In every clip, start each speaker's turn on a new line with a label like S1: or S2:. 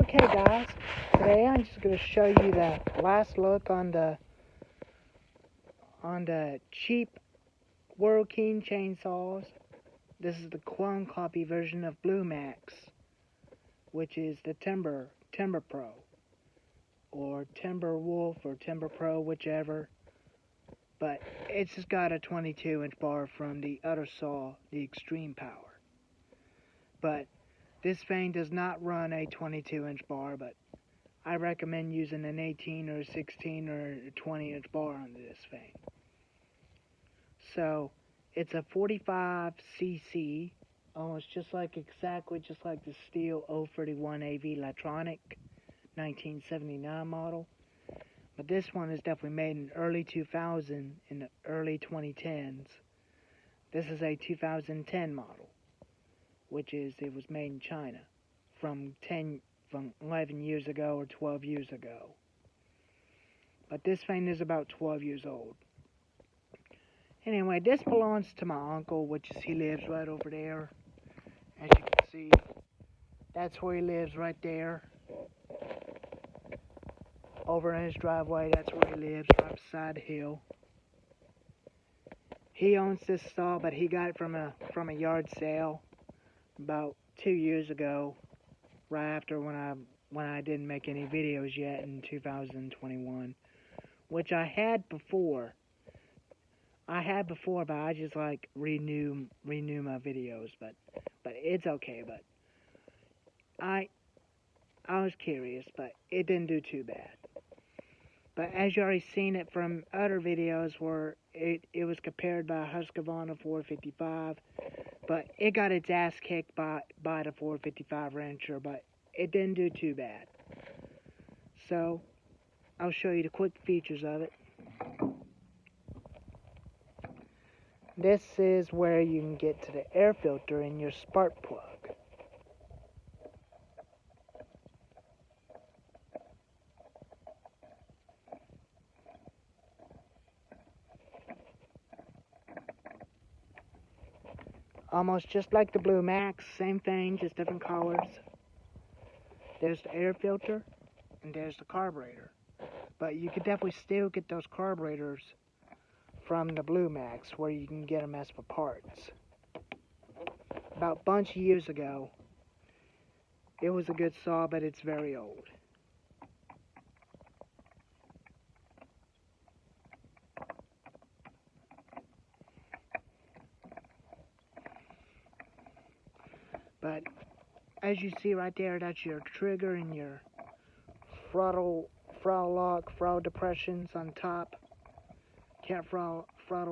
S1: Okay guys, today I'm just going to show you the last look on the cheap World King chainsaws. This is the clone copy version of Blue Max, which is the Timber Pro, or Timber Wolf, or Timber Pro, whichever. But it's just got a 22-inch bar from the other saw, the Extreme Power. But this thing does not run a 22-inch bar, but I recommend using an 18 or 16 or 20-inch bar on this thing. So it's a 45cc, almost exactly just like the Stihl 031 AV Electronic 1979 model. But this one is definitely made in early 2000, in the early 2010s. This is a 2010 model, it was made in China from 11 years ago or 12 years ago. But this thing is about 12 years old. Anyway, this belongs to my uncle, he lives right over there. As you can see, that's where he lives, right there. Over in his driveway, that's where he lives, right beside the hill. He owns this saw, but he got it from a yard sale about 2 years ago, right after when I didn't make any videos yet in 2021, which I had before, but I just renew my videos, but it's okay. But I was curious, but it didn't do too bad. But as you already seen it from other videos where it was compared by Husqvarna 455, but it got its ass kicked by the 455 wrencher, but it didn't do too bad. So I'll show you the quick features of it. This is where you can get to the air filter in your spark plug. Almost just like the Blue Max, same thing, just different colors. There's the air filter, and there's the carburetor. But you could definitely still get those carburetors from the Blue Max, where you can get them as for parts. About a bunch of years ago, it was a good saw, but it's very old. But as you see right there, that's your trigger and your throttle lock, throttle depressions on top. Can't throttle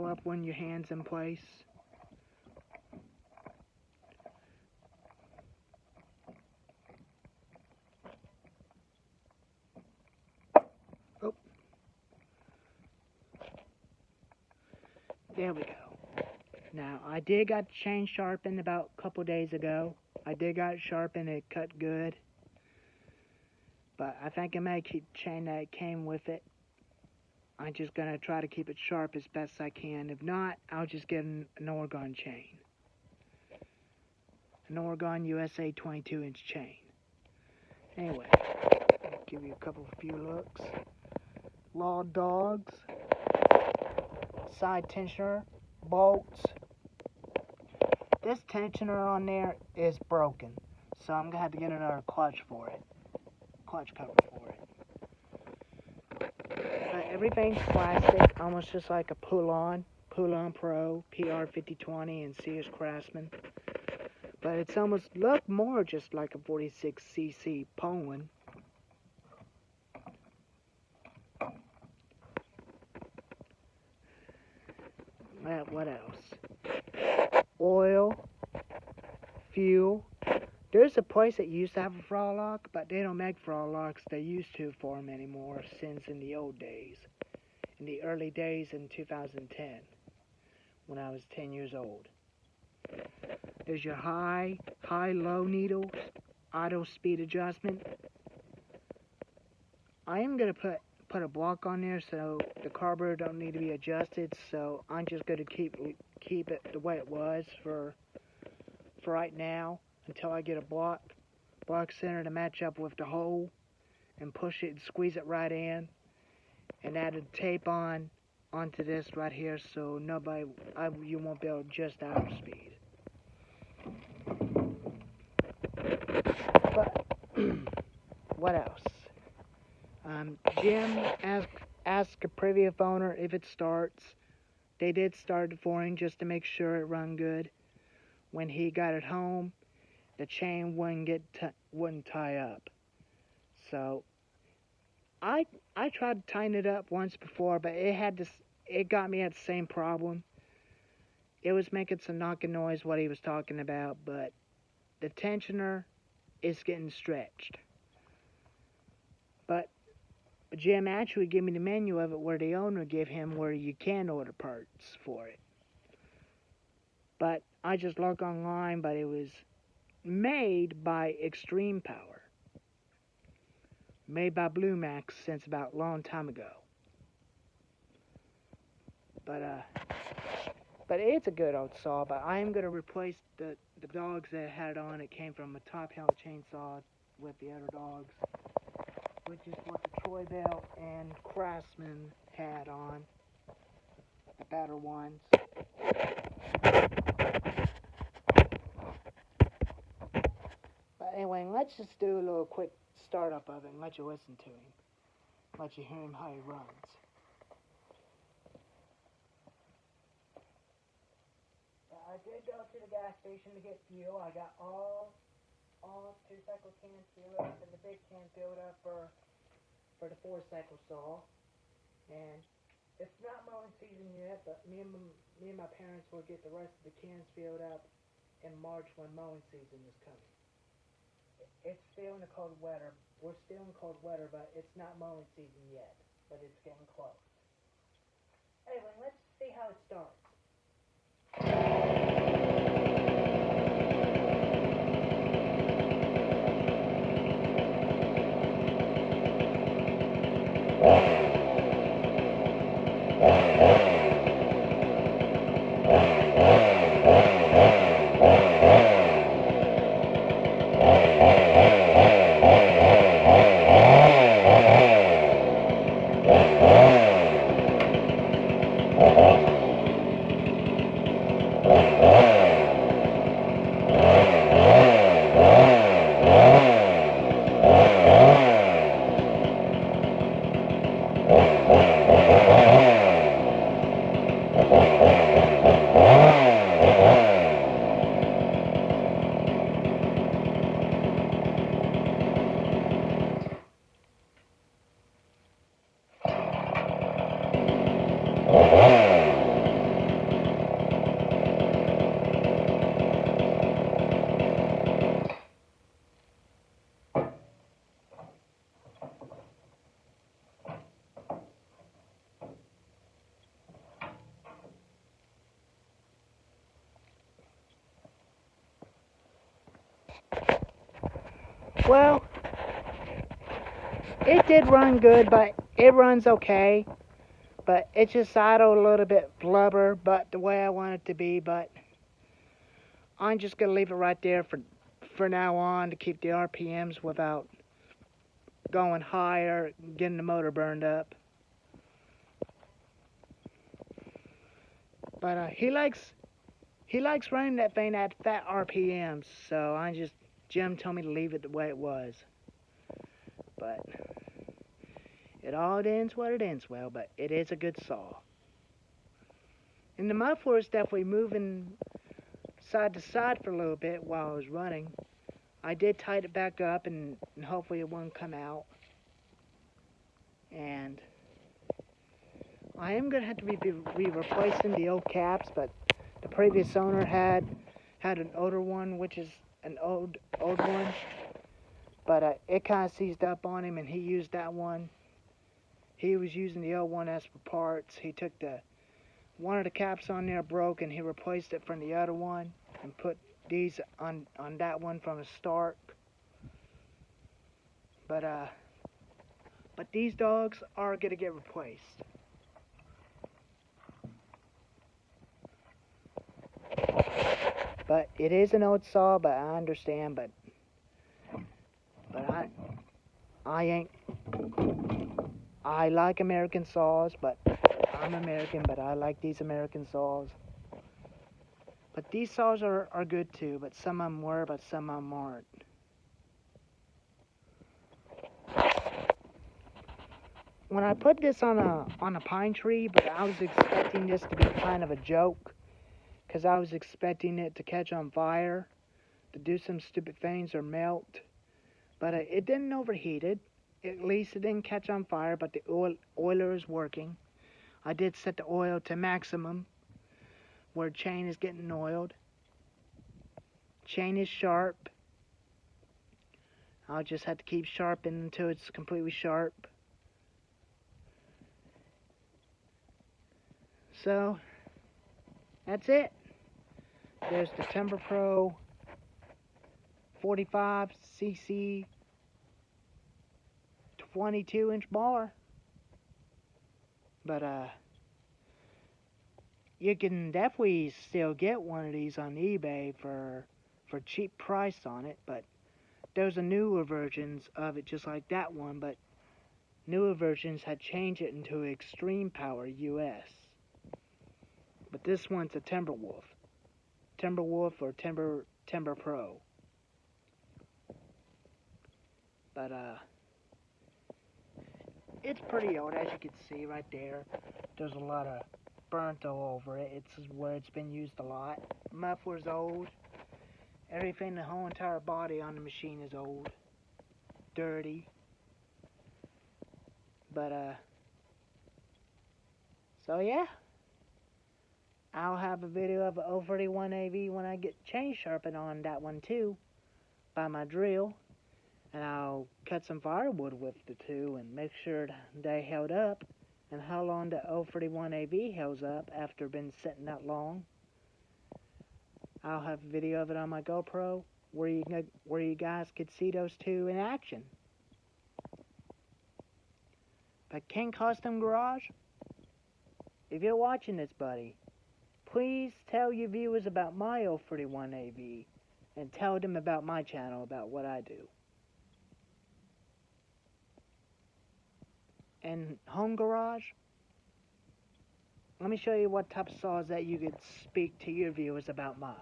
S1: up when your hand's in place. Oh, there we go. Now, I did got the chain sharpened about a couple days ago. I did got it sharpened, it cut good. But I think I may keep the chain that came with it. I'm just going to try to keep it sharp as best I can. If not, I'll just get an Oregon chain. An Oregon USA 22-inch chain. Anyway, I'll give you a few looks. Law dogs. Side tensioner. Bolts. This tensioner on there is broken, so I'm going to have to get another clutch for it. Clutch cover for it. But everything's plastic, almost just like a Poulan Pro, PR5020, and Sears Craftsman. But it's almost look more just like a 46cc Poulan. What else? Oil, fuel. There's a place that used to have a throttle lock, but they don't make throttle locks. They used to for them anymore since in the old days. In the early days in 2010, when I was 10 years old. There's your high, low needle, auto speed adjustment. I am going to put a block on there so the carburetor don't need to be adjusted, so I'm just going to keep it the way it was for right now until I get a block block center to match up with the hole, and push it and squeeze it right in, and add a tape onto this right here so you won't be able to adjust outer speed. But what else? Jim asked a previous owner if it starts. They did start it for him just to make sure it run good. When he got it home, the chain wouldn't tie up. So I tried to tighten it up once before, but it got me at the same problem. It was making some knocking noise what he was talking about, but the tensioner is getting stretched. But Jim actually gave me the menu of it where the owner gave him where you can order parts for it. But I just looked online, but it was made by Extreme Power. Made by Blue Max since about a long time ago. But it's a good old saw, but I am going to replace the dogs that it had on. It came from a Top Hill chainsaw with the other dogs, which is what the Troy-Bilt and Craftsman had on, the better ones. But anyway, let's just do a little quick startup of it and let you listen to him. Let you hear him how he runs. I did go to the gas station to get fuel. I got all 2-cycle cans filled up and the big can filled up for the 4-cycle saw. And it's not mowing season yet, but me and my parents will get the rest of the cans filled up in March when mowing season is coming. It's still in the cold weather. We're still in cold weather, but it's not mowing season yet. But it's getting close. Anyway, let's see how it starts. Well, it did run good, but it runs okay. But it just idled a little bit blubber, but the way I want it to be. But I'm just going to leave it right there for now on to keep the RPMs without going higher, getting the motor burned up. But he likes running that thing at fat RPMs, so Jim told me to leave it the way it was. But it all ends what it ends well, but it is a good saw. And the muffler is definitely moving side to side for a little bit while I was running. I did tighten it back up and hopefully it won't come out. And I am going to have to be replacing the old caps, but the previous owner had an older one, which is an old one. But it kind of seized up on him, and he used that one. He was using the old one as for parts. He took one of the caps on there broke, and he replaced it from the other one and put these on that one from the start. But these dogs are going to get replaced. But it is an old saw, but I understand. But I like American saws, but I'm American, but I like these American saws. But these saws are good too, but some of them were, but some of them aren't. When I put this on a pine tree, but I was expecting this to be kind of a joke, because I was expecting it to catch on fire, to do some stupid things or melt, but it didn't overheat it. At least it didn't catch on fire, but the oiler is working. I did set the oil to maximum, where chain is getting oiled. Chain is sharp. I'll just have to keep sharpening until it's completely sharp. So, that's it. There's the Timber Pro 45cc 22-inch bar. But, you can definitely still get one of these on eBay for cheap price on it, but there's a newer versions of it just like that one, but newer versions had changed it into Extreme Power US. But this one's a Timberwolf or Timber Pro. But it's pretty old, as you can see right there. There's a lot of burnt all over it. It's where it's been used a lot. Muffler's old. Everything, the whole entire body on the machine is old, dirty. But so yeah, I'll have a video of an 031AV when I get chain sharpened on that one too, by my drill, and I'll cut some firewood with the two and make sure they held up, and how long the 031AV holds up after been sitting that long. I'll have a video of it on my GoPro where you guys could see those two in action. But King Custom Garage, if you're watching this, buddy, please tell your viewers about my 031AV and tell them about my channel, about what I do. And Home Garage, let me show you what type of saws that you could speak to your viewers about mine.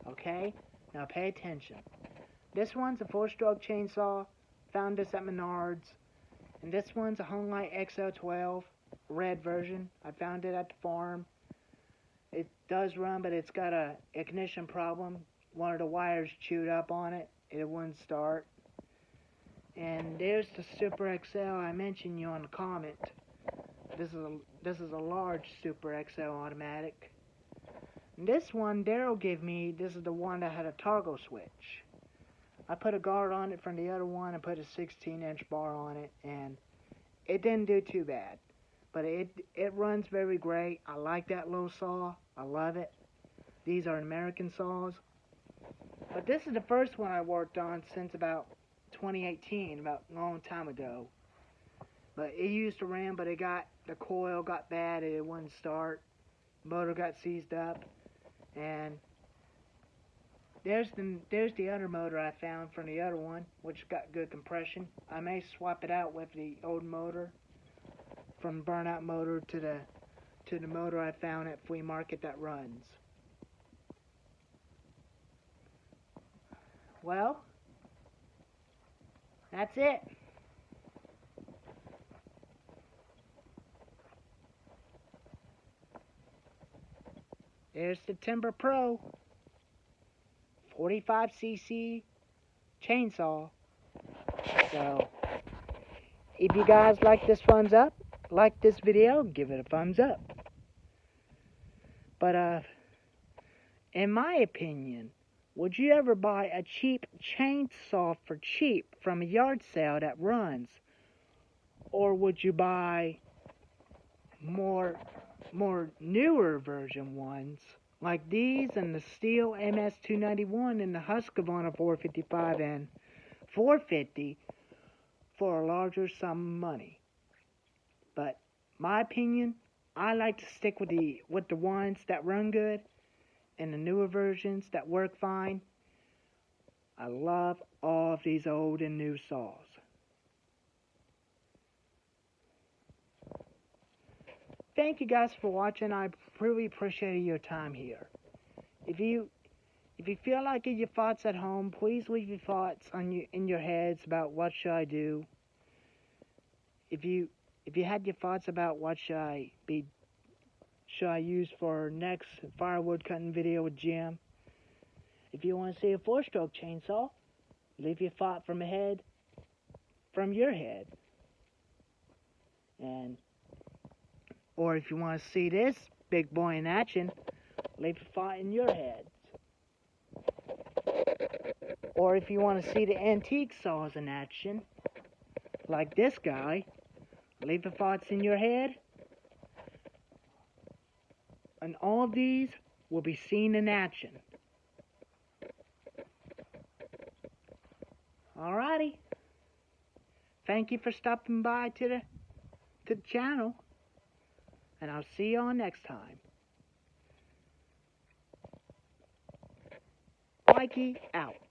S1: Okay? Now pay attention. This one's a 4-stroke chainsaw. Found this at Menards. And this one's a Homelite XL12 red version. I found it at the farm. It does run, but it's got a ignition problem. One of the wires chewed up on it. It wouldn't start. And there's the Super XL I mentioned you on the comment. This is a large Super XL automatic. And this one Daryl gave me, this is the one that had a toggle switch. I put a guard on it from the other one and put a 16-inch bar on it, and it didn't do too bad. But it runs very great. I like that little saw. I love it. These are American saws. But this is the first one I worked on since about 2018, about a long time ago. But it used to ram, but the coil got bad, it wouldn't start. Motor got seized up, and there's the other motor I found from the other one, which got good compression. I may swap it out with the old motor, from burnout motor to the motor I found at flea market that runs. Well, that's it. There's the Timber Pro 45cc chainsaw. So, if you guys like this video, give it a thumbs up. But, in my opinion, would you ever buy a cheap chainsaw for cheap from a yard sale that runs? Or would you buy more newer version ones like these and the Stihl MS291 and the Husqvarna 455 and 450 for a larger sum of money? But my opinion, I like to stick with the ones that run good and the newer versions that work fine. I love all of these old and new saws. Thank you guys for watching. I really appreciate your time here. If you feel like your thoughts at home, please leave your thoughts in your heads about what should I do. If you had your thoughts about what should I use for next firewood cutting video with Jim. If you want to see a 4-stroke chainsaw, leave your thought from your head. Or if you want to see this big boy in action, leave a thought in your head. Or if you want to see the antique saws in action, like this guy, leave the thoughts in your head. And all of these will be seen in action. Alrighty. Thank you for stopping by to the channel. And I'll see you all next time. Mikey out.